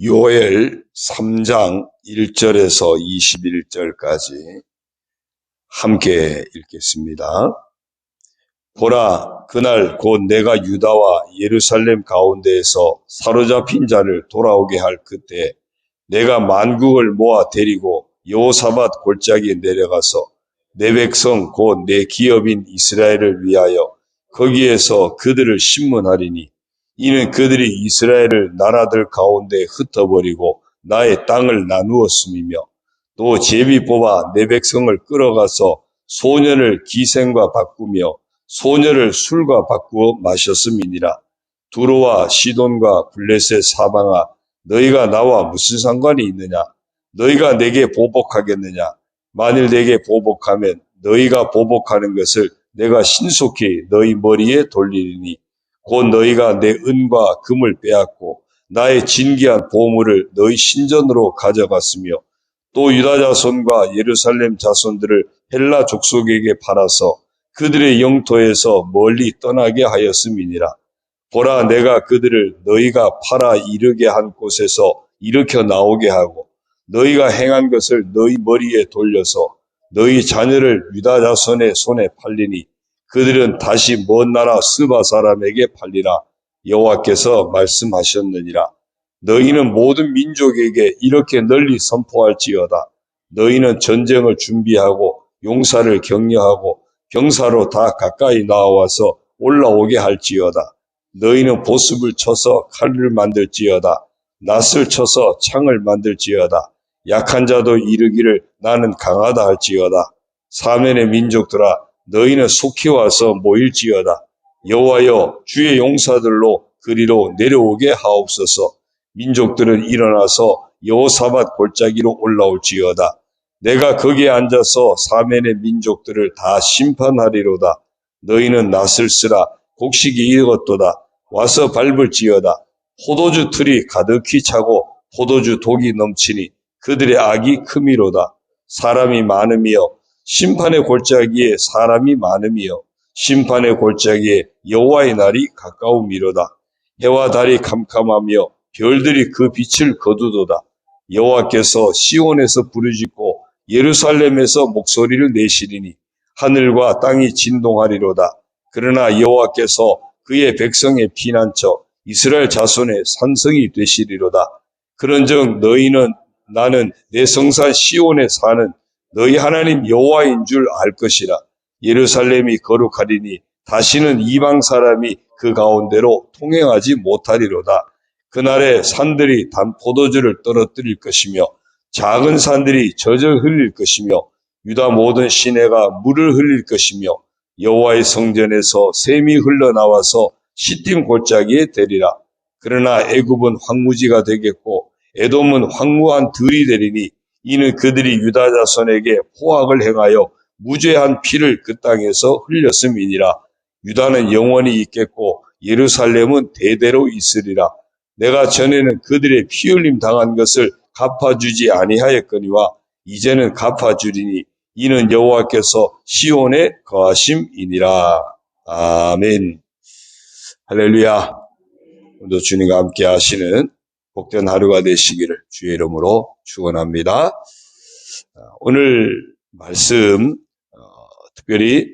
요엘 3장 1절에서 21절까지 함께 읽겠습니다. 보라, 그날 곧 내가 유다와 예루살렘 가운데에서 사로잡힌 자를 돌아오게 할 그때 내가 만국을 모아 데리고 여호사밧 골짜기에 내려가서 내 백성 곧 내 기업인 이스라엘을 위하여 거기에서 그들을 심문하리니 이는 그들이 이스라엘을 나라들 가운데 흩어버리고 나의 땅을 나누었음이며 또 제비 뽑아 내 백성을 끌어가서 소년을 기생과 바꾸며 소녀를 술과 바꾸어 마셨음이니라. 두로와 시돈과 블레셋 사방아, 너희가 나와 무슨 상관이 있느냐? 너희가 내게 보복하겠느냐? 만일 내게 보복하면 너희가 보복하는 것을 내가 신속히 너희 머리에 돌리리니 곧 너희가 내 은과 금을 빼앗고 나의 진귀한 보물을 너희 신전으로 가져갔으며 또 유다 자손과 예루살렘 자손들을 헬라 족속에게 팔아서 그들의 영토에서 멀리 떠나게 하였음이니라. 보라, 내가 그들을 너희가 팔아 이르게 한 곳에서 일으켜 나오게 하고 너희가 행한 것을 너희 머리에 돌려서 너희 자녀를 유다 자손의 손에 팔리니 그들은 다시 먼 나라 스바 사람에게 팔리라. 여호와께서 말씀하셨느니라. 너희는 모든 민족에게 이렇게 널리 선포할지어다. 너희는 전쟁을 준비하고 용사를 격려하고 병사로 다 가까이 나와서 올라오게 할지어다. 너희는 보습을 쳐서 칼을 만들지어다. 낫을 쳐서 창을 만들지어다. 약한 자도 이르기를 나는 강하다 할지어다. 사면의 민족들아, 너희는 속히 와서 모일지어다. 여호와여, 주의 용사들로 그리로 내려오게 하옵소서. 민족들은 일어나서 여호사밧 골짜기로 올라올지어다. 내가 거기에 앉아서 사면의 민족들을 다 심판하리로다. 너희는 낫을 쓰라. 곡식이 익었도다. 와서 밟을지어다. 포도주 틀이 가득히 차고 포도주 독이 넘치니 그들의 악이 크미로다. 사람이 많으며 심판의 골짜기에 사람이 많으며 심판의 골짜기에 여호와의 날이 가까움이로다. 해와 달이 캄캄하며 별들이 그 빛을 거두도다. 여호와께서 시온에서 부르짖고 예루살렘에서 목소리를 내시리니 하늘과 땅이 진동하리로다. 그러나 여호와께서 그의 백성의 피난처 이스라엘 자손의 산성이 되시리로다. 그런즉 너희는 나는 내 성산 시온에 사는 너희 하나님 여호와인 줄 알 것이라. 예루살렘이 거룩하리니 다시는 이방 사람이 그 가운데로 통행하지 못하리로다. 그날에 산들이 단 포도주를 떨어뜨릴 것이며 작은 산들이 젖을 흘릴 것이며 유다 모든 시내가 물을 흘릴 것이며 여호와의 성전에서 샘이 흘러나와서 시딤 골짜기에 되리라. 그러나 애굽은 황무지가 되겠고 에돔은 황무한 들이 되리니 이는 그들이 유다 자손에게 포악을 행하여 무죄한 피를 그 땅에서 흘렸음이니라. 유다는 영원히 있겠고 예루살렘은 대대로 있으리라. 내가 전에는 그들의 피 흘림 당한 것을 갚아주지 아니하였거니와 이제는 갚아주리니 이는 여호와께서 시온에 거하심이니라. 아멘. 할렐루야. 오늘도 주님과 함께 하시는 복된 하루가 되시기를 주의 이름으로 축원합니다. 오늘 말씀 특별히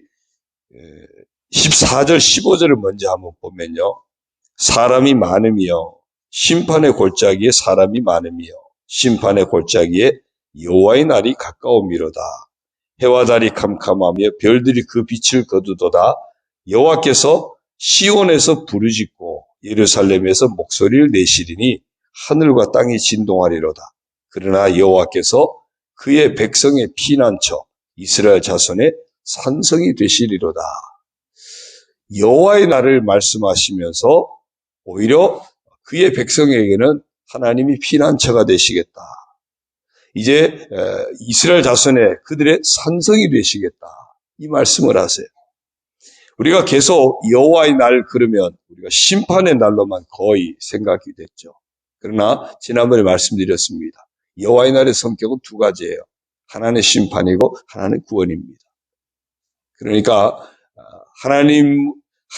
14절 15절을 먼저 한번 보면요. 사람이 많으며 심판의 골짜기에 사람이 많으며 심판의 골짜기에 여호와의 날이 가까움이로다. 해와 달이 캄캄하며 별들이 그 빛을 거두도다. 여호와께서 시온에서 부르짖고 예루살렘에서 목소리를 내시리니 하늘과 땅이 진동하리로다. 그러나 여호와께서 그의 백성의 피난처 이스라엘 자손의 산성이 되시리로다. 여호와의 날을 말씀하시면서 오히려 그의 백성에게는 하나님이 피난처가 되시겠다. 이제 이스라엘 자손의 그들의 산성이 되시겠다. 이 말씀을 하세요. 우리가 계속 여호와의 날 그러면 우리가 심판의 날로만 거의 생각이 됐죠. 그러나 지난번에 말씀드렸습니다. 여호와의 날의 성격은 두 가지예요. 하나는 심판이고 하나는 구원입니다. 그러니까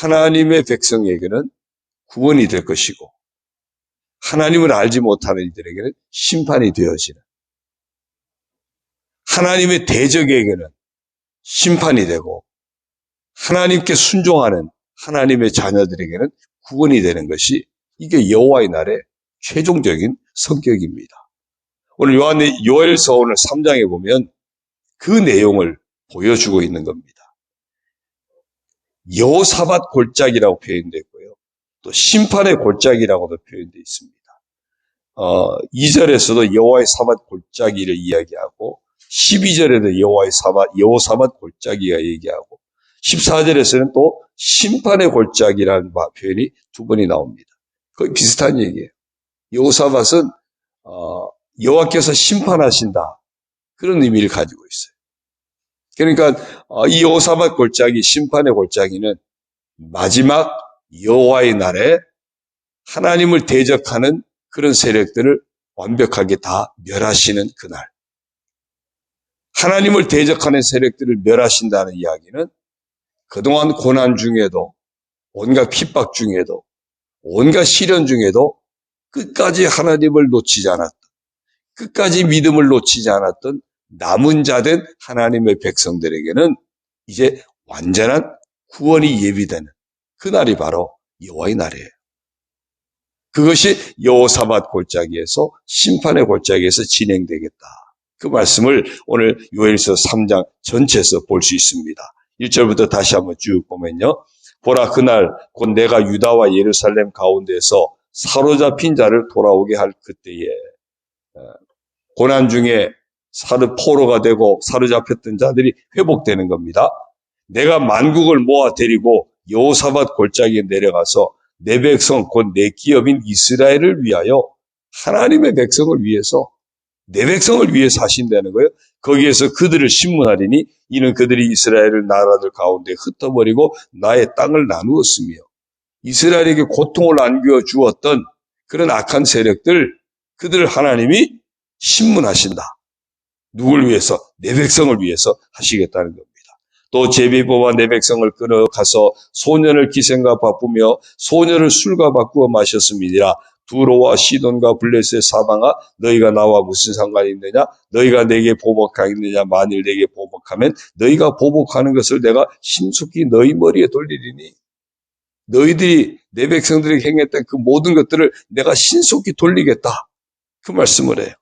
하나님의 백성에게는 구원이 될 것이고 하나님을 알지 못하는 이들에게는 심판이 되어지는, 하나님의 대적에게는 심판이 되고, 하나님께 순종하는 하나님의 자녀들에게는 구원이 되는 것이 이게 여호와의 날의 최종적인 성격입니다. 오늘 요엘서 오늘 3장에 보면 그 내용을 보여주고 있는 겁니다. 여호사밧 골짜기라고 표현되고요. 또 심판의 골짜기라고도 표현되어 있습니다. 2절에서도 여호와의 사밧 골짜기를 이야기하고 12절에도 여호사밧 골짜기가 얘기하고 14절에서는 또 심판의 골짜기라는 표현이 두 번이 나옵니다. 거의 비슷한 얘기예요. 여호사밧은 여호와께서 심판하신다, 그런 의미를 가지고 있어요. 그러니까 이 여호사밧 골짜기, 심판의 골짜기는 마지막 여호와의 날에 하나님을 대적하는 그런 세력들을 완벽하게 다 멸하시는 그날. 하나님을 대적하는 세력들을 멸하신다는 이야기는 그동안 고난 중에도, 온갖 핍박 중에도, 온갖 시련 중에도 끝까지 하나님을 놓치지 않았던, 끝까지 믿음을 놓치지 않았던 남은 자된 하나님의 백성들에게는 이제 완전한 구원이 예비되는 그날이 바로 여호와의 날이에요. 그것이 여호사밧 골짜기에서, 심판의 골짜기에서 진행되겠다. 그 말씀을 오늘 요엘서 3장 전체에서 볼 수 있습니다. 1절부터 다시 한번 쭉 보면요. 보라, 그날 곧 내가 유다와 예루살렘 가운데서 사로잡힌 자를 돌아오게 할 그때에, 고난 중에 포로가 되고 사로잡혔던 자들이 회복되는 겁니다. 내가 만국을 모아 데리고 여호사밧 골짜기에 내려가서 내 백성 곧 내 기업인 이스라엘을 위하여, 하나님의 백성을 위해서, 내 백성을 위해서 하신다는 거예요. 거기에서 그들을 심문하리니 이는 그들이 이스라엘을 나라들 가운데 흩어버리고 나의 땅을 나누었으며, 이스라엘에게 고통을 안겨 주었던 그런 악한 세력들, 그들을 하나님이 심문하신다. 누굴 위해서? 내 백성을 위해서 하시겠다는 겁니다. 또 제비 뽑아 내 백성을 끌어가서 소년을 기생과 바쁘며 소년을 술과 바꾸어 마셨음이니라. 두로와 시돈과 블레셋의 사방아, 너희가 나와 무슨 상관이 있느냐? 너희가 내게 보복하겠느냐? 만일 내게 보복하면 너희가 보복하는 것을 내가 신속히 너희 머리에 돌리리니, 너희들이 내 백성들에게 행했던 그 모든 것들을 내가 신속히 돌리겠다, 그 말씀을 해요.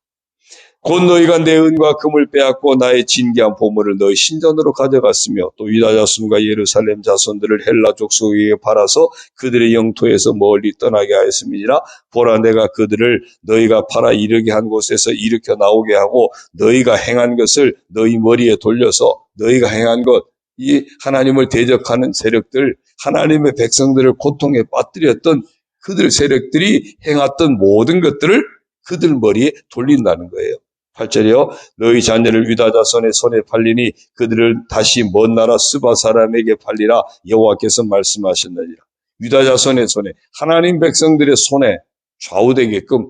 곧 너희가 내 은과 금을 빼앗고 나의 진귀한 보물을 너희 신전으로 가져갔으며, 또 유다 자손과 예루살렘 자손들을 헬라 족속에게 팔아서 그들의 영토에서 멀리 떠나게 하였음이니라. 보라, 내가 그들을 너희가 팔아 이르게 한 곳에서 일으켜 나오게 하고 너희가 행한 것을 너희 머리에 돌려서, 너희가 행한 것, 이 하나님을 대적하는 세력들, 하나님의 백성들을 고통에 빠뜨렸던 그들 세력들이 행했던 모든 것들을 그들 머리에 돌린다는 거예요. 8절이요. 너희 자녀를 유다 자손의 손에 팔리니 그들을 다시 먼 나라 스바 사람에게 팔리라. 여호와께서 말씀하셨느니라. 유다 자손의 손에, 하나님 백성들의 손에 좌우되게끔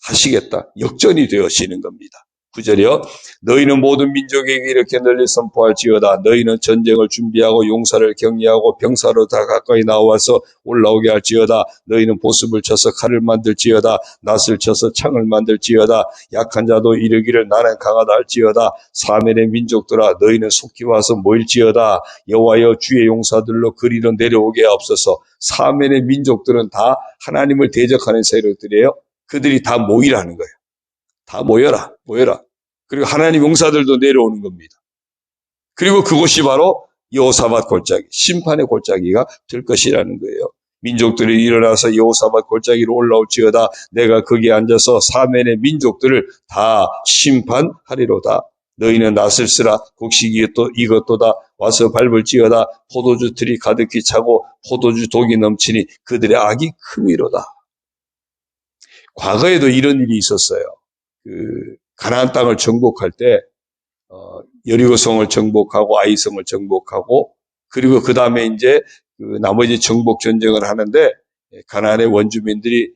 하시겠다. 역전이 되어지는 겁니다. 9절이요. 너희는 모든 민족에게 이렇게 널리 선포할지어다. 너희는 전쟁을 준비하고 용사를 격리하고 병사로 다 가까이 나와서 올라오게 할지어다. 너희는 보습을 쳐서 칼을 만들지어다. 낫을 쳐서 창을 만들지어다. 약한 자도 이르기를 나는 강하다 할지어다. 사면의 민족들아, 너희는 속히 와서 모일지어다. 여호와여, 주의 용사들로 그리로 내려오게 하옵소서. 사면의 민족들은 다 하나님을 대적하는 세력들이에요. 그들이 다 모이라는 거예요. 다 모여라. 그리고 하나님 용사들도 내려오는 겁니다. 그리고 그곳이 바로 여호사밧 골짜기, 심판의 골짜기가 될 것이라는 거예요. 민족들이 일어나서 여호사밧 골짜기로 올라올지어다. 내가 거기에 앉아서 사면의 민족들을 다 심판하리로다. 너희는 낫을 쓰라. 곡식이 또 이것도다. 와서 밟을지어다. 포도주 틀이 가득히 차고 포도주 독이 넘치니 그들의 악이 크미로다. 과거에도 이런 일이 있었어요. 가나안 땅을 정복할 때 여리고성을 정복하고 아이성을 정복하고, 그리고 그 다음에 이제 나머지 정복 전쟁을 하는데, 가나안의 원주민들이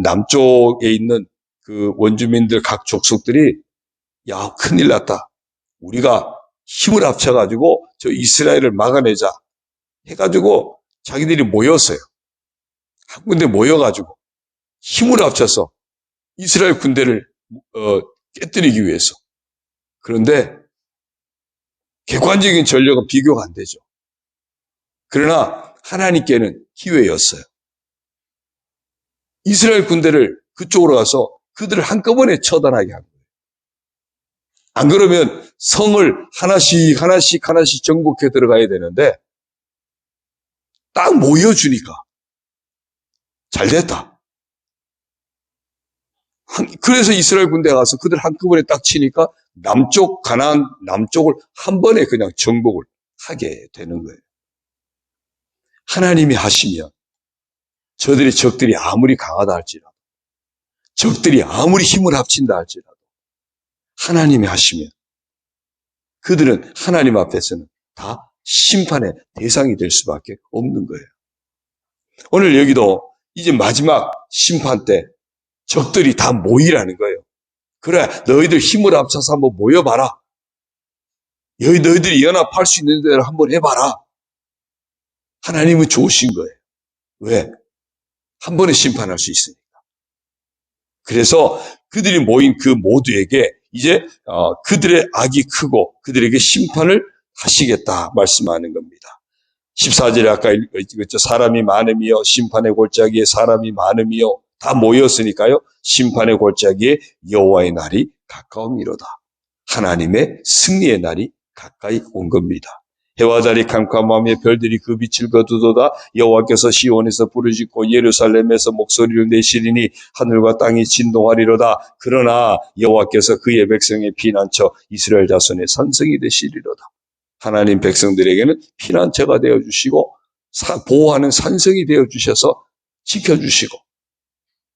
남쪽에 있는 그 원주민들 각 족속들이, 야, 큰일 났다, 우리가 힘을 합쳐가지고 저 이스라엘을 막아내자 해가지고 자기들이 모였어요. 한 군데 모여가지고 힘을 합쳐서 이스라엘 군대를 깨뜨리기 위해서. 그런데 객관적인 전력은 비교가 안 되죠. 그러나 하나님께는 기회였어요. 이스라엘 군대를 그쪽으로 가서 그들을 한꺼번에 처단하게 한 거예요. 안 그러면 성을 하나씩 정복해 들어가야 되는데 딱 모여주니까 잘 됐다. 그래서 이스라엘 군대가 가서 그들 한꺼번에 딱 치니까 가나안 남쪽을 한 번에 그냥 정복을 하게 되는 거예요. 하나님이 하시면 적들이 아무리 강하다 할지라도, 적들이 아무리 힘을 합친다 할지라도 하나님이 하시면 그들은 하나님 앞에서는 다 심판의 대상이 될 수밖에 없는 거예요. 오늘 여기도 이제 마지막 심판 때 적들이 다 모이라는 거예요. 그래, 너희들 힘을 합쳐서 한번 모여봐라. 너희들이 연합할 수 있는 대로 한번 해봐라. 하나님은 좋으신 거예요. 왜? 한 번에 심판할 수 있으니까. 그래서 그들이 모인 그 모두에게 이제 그들의 악이 크고 그들에게 심판을 하시겠다 말씀하는 겁니다. 14절에 아까 읽었죠. 사람이 많으며 심판의 골짜기에 사람이 많으며 다 모였으니까요. 심판의 골짜기에 여호와의 날이 가까움이로다. 하나님의 승리의 날이 가까이 온 겁니다. 해와 달이 캄캄하며 별들이 그 빛을 거두도다. 여호와께서 시온에서 부르짖고 예루살렘에서 목소리를 내시리니 하늘과 땅이 진동하리로다. 그러나 여호와께서 그의 백성의 피난처 이스라엘 자손의 산성이 되시리로다. 하나님 백성들에게는 피난처가 되어주시고 보호하는 산성이 되어주셔서 지켜주시고,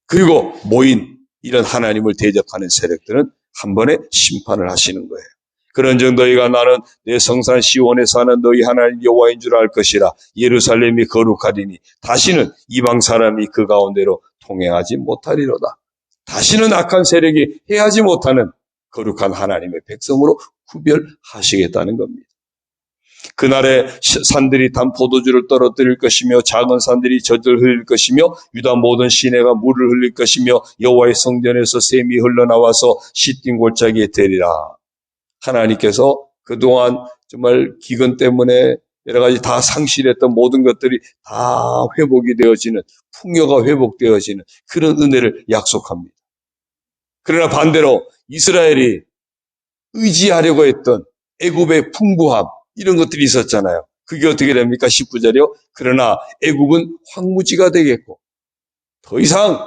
그리고 모인 이런 하나님을 대적하는 세력들은 한 번에 심판을 하시는 거예요. 그런즉 너희가 나는 내 성산 시온에 사는 너희 하나님 여호와인 줄 알 것이라. 예루살렘이 거룩하리니 다시는 이방 사람이 그 가운데로 통행하지 못하리로다. 다시는 악한 세력이 해하지 못하는 거룩한 하나님의 백성으로 구별하시겠다는 겁니다. 그날에 산들이 단 포도주를 떨어뜨릴 것이며 작은 산들이 젖을 흘릴 것이며 유다 모든 시내가 물을 흘릴 것이며 여호와의 성전에서 샘이 흘러나와서 시딘 골짜기에 되리라. 하나님께서 그동안 정말 기근 때문에 여러 가지 다 상실했던 모든 것들이 다 회복이 되어지는, 풍요가 회복되어지는 그런 은혜를 약속합니다. 그러나 반대로 이스라엘이 의지하려고 했던 애굽의 풍부함, 이런 것들이 있었잖아요. 그게 어떻게 됩니까? 19절이요. 그러나 애굽은 황무지가 되겠고, 더 이상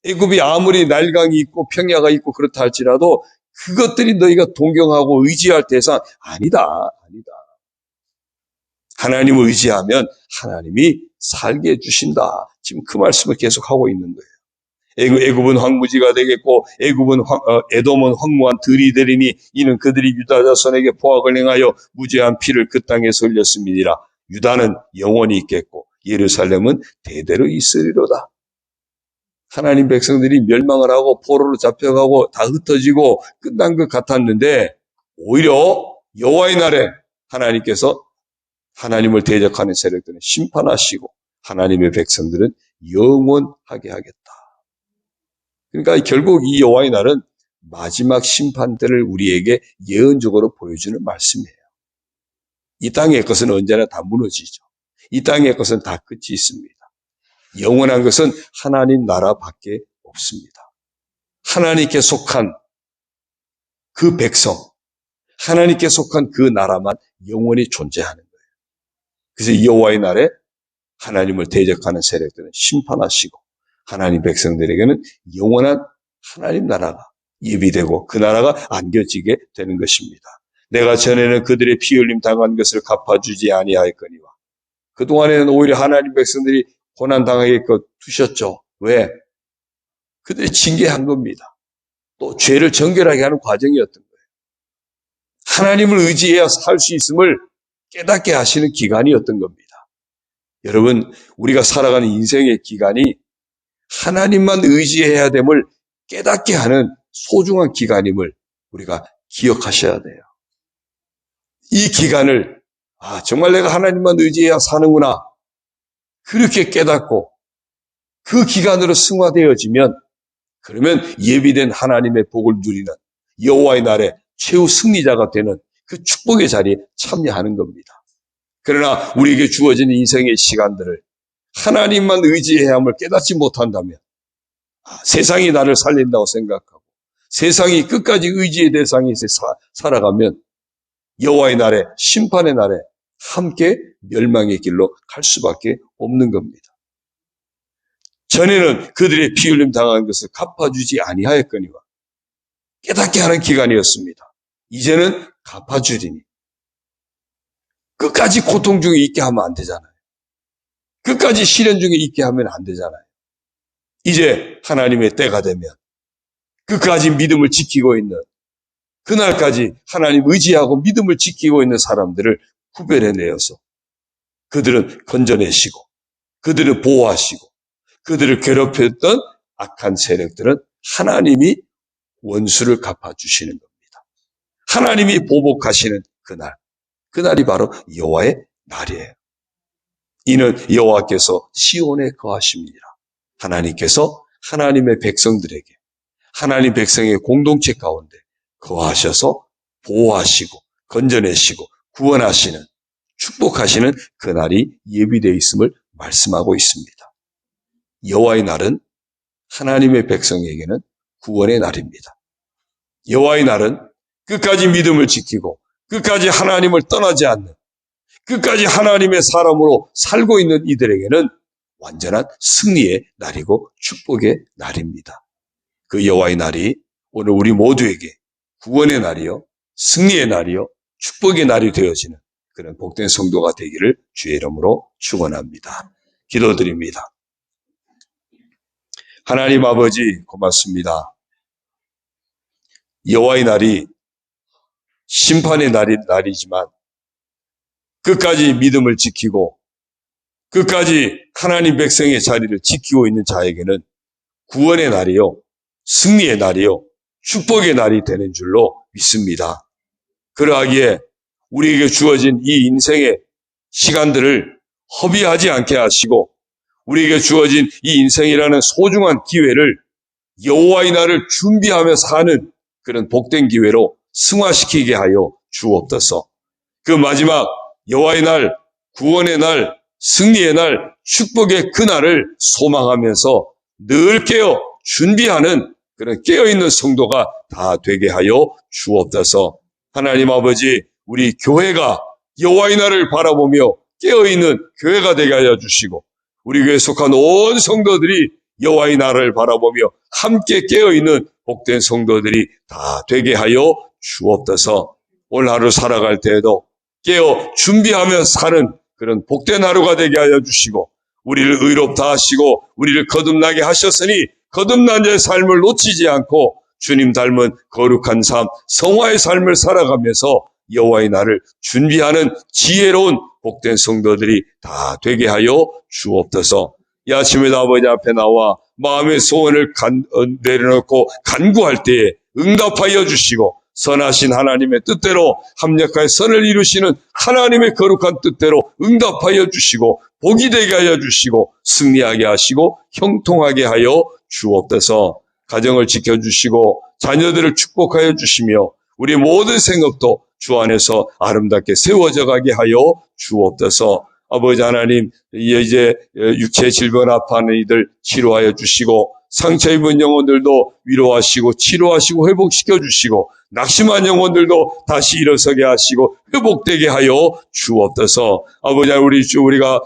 애굽이 아무리 날강이 있고 평야가 있고 그렇다 할지라도 그것들이 너희가 동경하고 의지할 대상 아니다. 하나님을 의지하면 하나님이 살게 해주신다. 지금 그 말씀을 계속하고 있는 거예요. 애굽은 황무지가 되겠고 에돔은 황무한 들이 되리니 이는 그들이 유다 자손에게 포악을 행하여 무죄한 피를 그 땅에서 흘렸음이니라. 유다는 영원히 있겠고 예루살렘은 대대로 있으리로다. 하나님 백성들이 멸망을 하고 포로로 잡혀가고 다 흩어지고 끝난 것 같았는데 오히려 여호와의 날에 하나님께서 하나님을 대적하는 세력들은 심판하시고 하나님의 백성들은 영원하게 하겠다. 그러니까 결국 이 여호와의 날은 마지막 심판들을 우리에게 예언적으로 보여주는 말씀이에요. 이 땅의 것은 언제나 다 무너지죠. 이 땅의 것은 다 끝이 있습니다. 영원한 것은 하나님 나라밖에 없습니다. 하나님께 속한 그 백성, 하나님께 속한 그 나라만 영원히 존재하는 거예요. 그래서 이 여호와의 날에 하나님을 대적하는 세력들은 심판하시고 하나님 백성들에게는 영원한 하나님 나라가 예비되고 그 나라가 안겨지게 되는 것입니다. 내가 전에는 그들의 피 흘림 당한 것을 갚아주지 아니하였거니와. 그동안에는 오히려 하나님 백성들이 고난당하게 두셨죠. 왜? 그들이 징계한 겁니다. 또 죄를 정결하게 하는 과정이었던 거예요. 하나님을 의지해야 살 수 있음을 깨닫게 하시는 기간이었던 겁니다. 여러분, 우리가 살아가는 인생의 기간이 하나님만 의지해야 됨을 깨닫게 하는 소중한 기간임을 우리가 기억하셔야 돼요. 이 기간을 정말 내가 하나님만 의지해야 사는구나. 그렇게 깨닫고 그 기간으로 승화되어지면 그러면 예비된 하나님의 복을 누리는 여호와의 날에 최후 승리자가 되는 그 축복의 자리에 참여하는 겁니다. 그러나 우리에게 주어진 인생의 시간들을 하나님만 의지해야 함을 깨닫지 못한다면 세상이 나를 살린다고 생각하고 세상이 끝까지 의지의 대상에서 살아가면 여호와의 날에 심판의 날에 함께 멸망의 길로 갈 수밖에 없는 겁니다. 전에는 그들의 피 흘림 당한 것을 갚아주지 아니하였거니와 깨닫게 하는 기간이었습니다. 이제는 갚아주리니 끝까지 고통 중에 있게 하면 안 되잖아요. 끝까지 시련 중에 있게 하면 안 되잖아요. 이제 하나님의 때가 되면 끝까지 믿음을 지키고 있는 그날까지 하나님 의지하고 믿음을 지키고 있는 사람들을 구별해내어서 그들은 건져내시고 그들을 보호하시고 그들을 괴롭혔던 악한 세력들은 하나님이 원수를 갚아주시는 겁니다. 하나님이 보복하시는 그날이 바로 여호와의 날이에요. 이는 여호와께서 시온에 거하십니다. 하나님께서 하나님의 백성들에게 하나님 백성의 공동체 가운데 거하셔서 보호하시고 건져내시고 구원하시는 축복하시는 그날이 예비되어 있음을 말씀하고 있습니다. 여호와의 날은 하나님의 백성에게는 구원의 날입니다. 여호와의 날은 끝까지 믿음을 지키고 끝까지 하나님을 떠나지 않는 끝까지 하나님의 사람으로 살고 있는 이들에게는 완전한 승리의 날이고 축복의 날입니다. 그 여호와의 날이 오늘 우리 모두에게 구원의 날이요 승리의 날이요 축복의 날이 되어지는 그런 복된 성도가 되기를 주의 이름으로 축원합니다. 기도드립니다. 하나님 아버지 고맙습니다. 여호와의 날이 심판의 날이지만 끝까지 믿음을 지키고 끝까지 하나님 백성의 자리를 지키고 있는 자에게는 구원의 날이요 승리의 날이요 축복의 날이 되는 줄로 믿습니다. 그러하기에 우리에게 주어진 이 인생의 시간들을 허비하지 않게 하시고 우리에게 주어진 이 인생이라는 소중한 기회를 여호와의 날을 준비하며 사는 그런 복된 기회로 승화시키게 하여 주옵소서. 그 마지막 여호와의 날, 구원의 날, 승리의 날, 축복의 그날을 소망하면서 늘 깨어 준비하는 그런 깨어있는 성도가 다 되게 하여 주옵소서. 하나님 아버지, 우리 교회가 여호와의 날을 바라보며 깨어있는 교회가 되게 하여 주시고 우리 교회에 속한 온 성도들이 여호와의 날을 바라보며 함께 깨어있는 복된 성도들이 다 되게 하여 주옵소서. 오늘 하루 살아갈 때에도 깨어 준비하며 사는 그런 복된 하루가 되게 하여 주시고 우리를 의롭다 하시고 우리를 거듭나게 하셨으니 거듭난 자의 삶을 놓치지 않고 주님 닮은 거룩한 삶, 성화의 삶을 살아가면서 여호와의 날을 준비하는 지혜로운 복된 성도들이 다 되게 하여 주옵소서. 이 아침에도 아버지 앞에 나와 마음의 소원을 내려놓고 간구할 때에 응답하여 주시고 선하신 하나님의 뜻대로 합력하여 선을 이루시는 하나님의 거룩한 뜻대로 응답하여 주시고 복이 되게 하여 주시고 승리하게 하시고 형통하게 하여 주옵소서. 가정을 지켜주시고 자녀들을 축복하여 주시며 우리 모든 생업도 주 안에서 아름답게 세워져 가게 하여 주옵소서. 아버지 하나님, 이제 육체 질병 아파하는 이들 치료하여 주시고 상처 입은 영혼들도 위로하시고 치료하시고 회복시켜 주시고 낙심한 영혼들도 다시 일어서게 하시고 회복되게 하여 주옵소서. 아버지 하나님, 우리가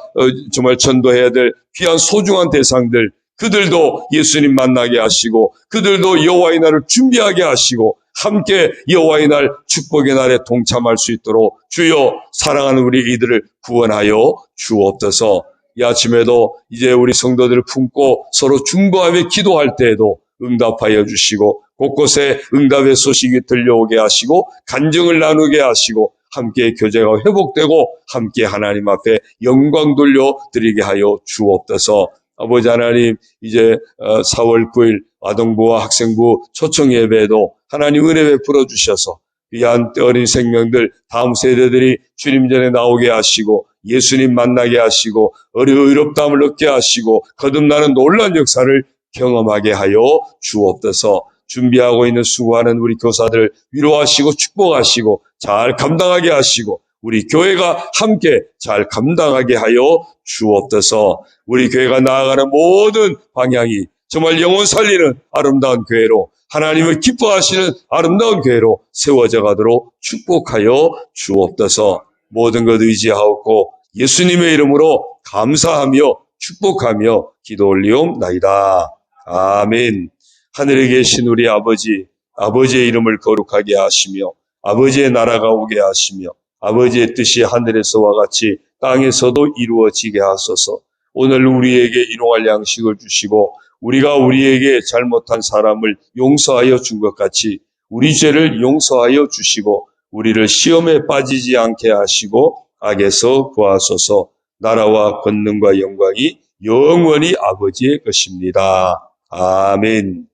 정말 전도해야 될 귀한 소중한 대상들 그들도 예수님 만나게 하시고 그들도 여호와의 날을 준비하게 하시고 함께 여호와의 날 축복의 날에 동참할 수 있도록 주여 사랑하는 우리 이들을 구원하여 주옵소서. 이 아침에도 이제 우리 성도들을 품고 서로 중보하며 기도할 때에도 응답하여 주시고 곳곳에 응답의 소식이 들려오게 하시고 간증을 나누게 하시고 함께 교제가 회복되고 함께 하나님 앞에 영광 돌려드리게 하여 주옵소서. 아버지 하나님, 이제 4월 9일 아동부와 학생부 초청 예배에도 하나님 은혜 베풀어 주셔서 귀한 어린 생명들, 다음 세대들이 주님 전에 나오게 하시고 예수님 만나게 하시고 의롭다함을 얻게 하시고 거듭나는 놀라운 역사를 경험하게 하여 주옵소서. 준비하고 있는 수고하는 우리 교사들 위로하시고 축복하시고 잘 감당하게 하시고 우리 교회가 함께 잘 감당하게 하여 주옵소서. 우리 교회가 나아가는 모든 방향이 정말 영혼 살리는 아름다운 교회로, 하나님을 기뻐하시는 아름다운 교회로 세워져 가도록 축복하여 주옵소서. 모든 것 의지하옵고 예수님의 이름으로 감사하며 축복하며 기도 올리옵나이다. 아멘. 하늘에 계신 우리 아버지, 아버지의 이름을 거룩하게 하시며 아버지의 나라가 오게 하시며 아버지의 뜻이 하늘에서와 같이 땅에서도 이루어지게 하소서. 오늘 우리에게 일용할 양식을 주시고 우리가 우리에게 잘못한 사람을 용서하여 준 것 같이 우리 죄를 용서하여 주시고 우리를 시험에 빠지지 않게 하시고 악에서 구하소서. 나라와 권능과 영광이 영원히 아버지의 것입니다. 아멘.